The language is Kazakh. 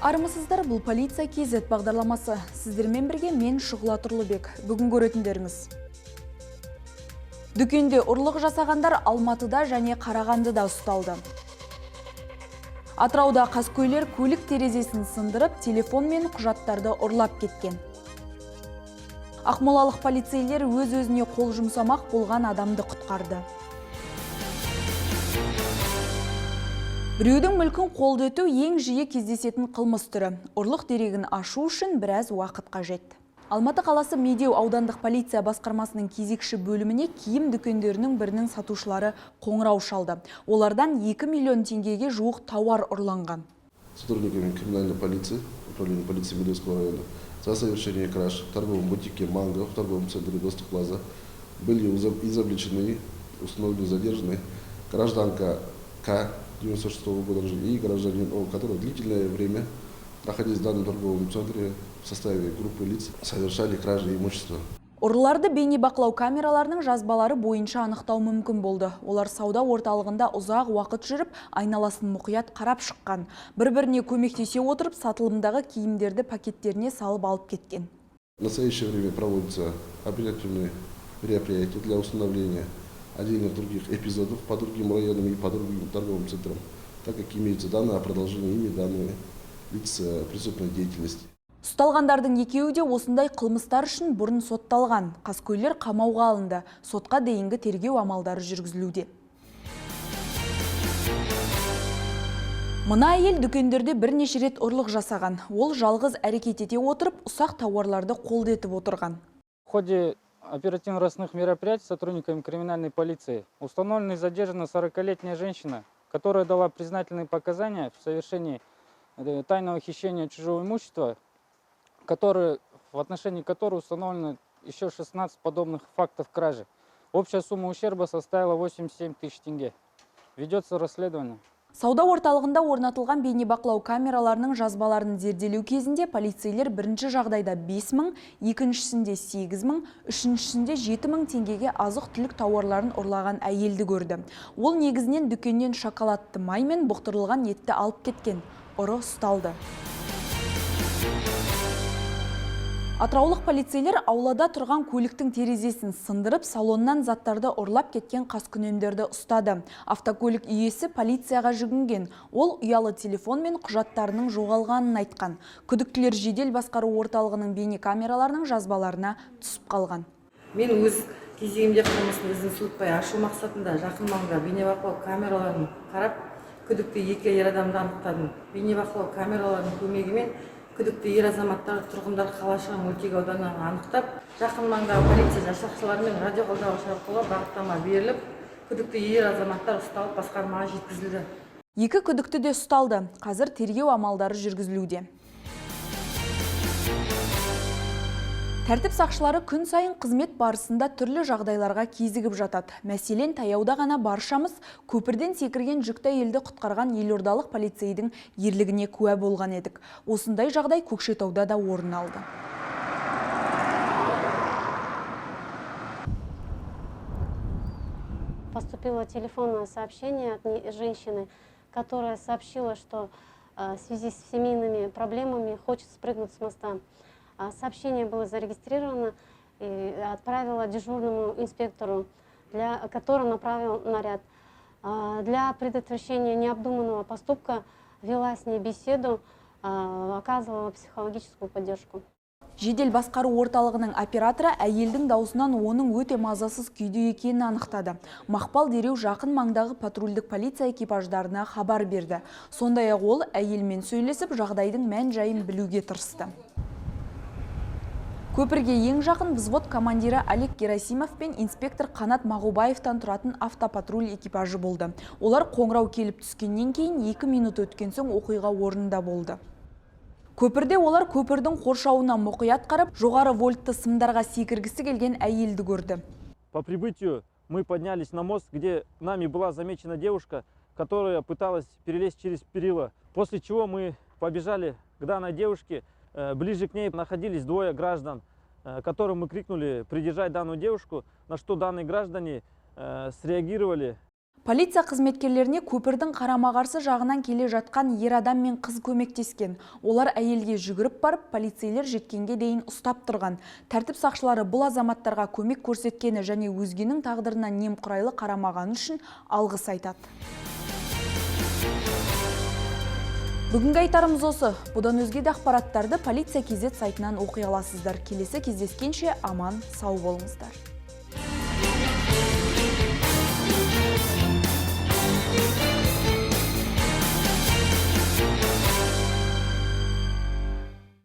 Армысыздар, бұл полиция KZ бағдарламасы. Сіздермен бірге мен Шұғыла Тұрлыбек. Бүгін көретіндеріңіз. Дүкенде ұрлық жасағандар Алматыда және Қарағандыда ұсталды. Атырауда қаскөйлер көлік терезесін сындырып, телефон мен құжаттарды ұрлап кеткен. Ақмолалық полицейлер өз-өзіне қол жұмсамақ болған адамды құтқарды. Біреудің мүлкін қолды ету ең жиі кездесетін қылмыс түрі. Ұрлық дерегін ашу үшін біраз уақыт қажет. Алматы қаласы Медеу аудандық полиция басқармасының кезекші бөліміне киім дүкендерінің бірінің сатушылары қоңырау шалды. Олардан 2 миллион теңгеге жуық тауар ұрланған. Сотрудниками криминальной полиции, управления полиции Медеевского района, за совершение краж в торговом бутике «Манго» в торговом центре «Доступ Плаза» были изобличены, установлены, задержаны гражданка К. 96 года рождения и гражданин О, которые длительное время, находясь в данном торговом центре в составе группы лиц, совершали кражи имущества. Ұрыларды бейнебақылау камераларының жазбалары бойынша анықтау мүмкін болды. Олар сауда орталығында ұзақ уақыт жүріп, айналасын мұқият қарап шыққан. Бір-біріне көмектесе отырып, сатылымдағы киімдерді пакеттеріне салып алып кеткен. В настоящее время проводятся оперативные мероприятия для установления отдельных других эпизодов по другим районам и по другим торговым центрам, так как имеются данные о продолжении ими данных лиц преступной деятельности. Ұсталғандардың екеуі де осындай қылмыстар үшін бұрын сотталған. Қаскөйлер қамауға алынды. Сотқа дейінгі тергеу амалдары жүргізілуде. Мына әйел дүкендерде бірнеше рет ұрлық жасаған. Ол жалғыз әрекет ете отырып, ұсақ тауарларды қолды етіп отырған. В ходе оперативно-розыскных мероприятий сотрудниками криминальной полиции установлена и задержана 40-летняя женщина, которая дала признательные показания в совершении тайного хищения чужого имущества, в отношении которой установлено еще 16 подобных фактов кражи. Общая сумма ущерба составила 87 тысяч тенге. Ведется расследование. Сауда орталығында орнатылған бейнебақылау камераларының жазбаларын зерделеу кезінде полицейлер бірінші жағдайда 5 мың, екіншісінде 8 мың, үшіншісінде 7 мың теңгеге азық-түлік тауарларын ұрлаған әйелді көрді. Ол негізінен дүкеннен шоколадты май мен бұқтырылған етті алып кеткен. Ұры ұсталды. Атыраулық полицейлер аулада тұрған көліктің терезесін сындырып, салоннан заттарды ұрлап кеткен қаскүнемдерді ұстады. Автокөлік иесі полицияға жүгінген. Ол ұялы телефон мен құжаттарының жоғалғанын айтқан. Күдіктілер жедел басқару орталығының бейнекамераларының жазбаларына түсіп қалған. Мен өз кезегімде қылмыстың ізін суытпай ашу мақсатында жақын маңда бейнебақылау камераларын қарап, күдікті екі ер адамды анықтадым. Бейнебақылау камераларының көмегімен күдікті ер азаматтар тұрғындар қалашығы мөлтек ауданынан анықтап, жақын маңдағы полиция жасақшыларымен радиоқалдағыш арқылы бағыттама беріліп, күдікті ер азаматтар ұсталып басқармаға жеткізілді. Екі күдікті де ұсталды. Қазір тергеу амалдары жүргізілуде. Тәртіп сақшылары күн сайын қызмет барысында түрлі жағдайларға кезігіп жатады. Мәселен, таяуда ғана баршамыз көпірден секірген жүкті әйелді құтқарған елордалық полицейдің ерлігіне куә болған едік. Осындай жағдай Көкшетауда да орын алды. Поступило телефонное сообщение от женщины, которая сообщила, что в связи с семейными проблемами хочет спрыгнуть с моста. Сообщение было зарегистрировано и отправила дежурному инспектору, который направил наряд. Для предотвращения необдуманного поступка вела с ней беседу, оказывала психологическую поддержку. Жедел басқару орталығының операторы әйелдің даусынан оның өте мазасыз күйде екенін анықтады. Мақпал дереу жақын маңдағы патрульдік полиция экипаждарына хабар берді. Сондай-ақ ол әйелмен сөйлесіп, жағдайдың мән-жайын білуге тырысты. Көпірге ең жақын взвод командирі Олег Герасимов пен инспектор Қанат Мағубаевтан тұратын автопатруль экипажы болды. Олар қоңырау келіп түскеннен кейін 2 минут өткен соң оқиға орнында болды. Көпірде олар көпірдің қоршауына мұқият қарап, жоғары вольтты сымдарға секіргісі келген әйелді көрді. По прибытию мы поднялись на мост, где нами была замечена девушка, которая пыталась перелезть через перила. После чего мы побежали к данной девушке. Ближе к ней находились двое граждан, которым мы крикнули придержать данную девушку, на что данные граждане среагировали Полиция қызметкерлеріне көпірдің қарама-қарсы жағынан келе жатқан ер адам мен қыз көмектескен. Олар әйелге жүгіріп барып, полицейлер жеткенге дейін ұстап тұрған. Тәртіп сақшылары бұл азаматтарға көмек көрсеткені және өзгенің тағдырына немқұрайлы қарамағаны үшін алғыс айтады. Бүгінгі айтарымыз осы. Бұдан өзге де ақпараттарды Полиция KZ сайтынан оқи аласыздар. Келесі кездескенше аман, сау болыңыздар.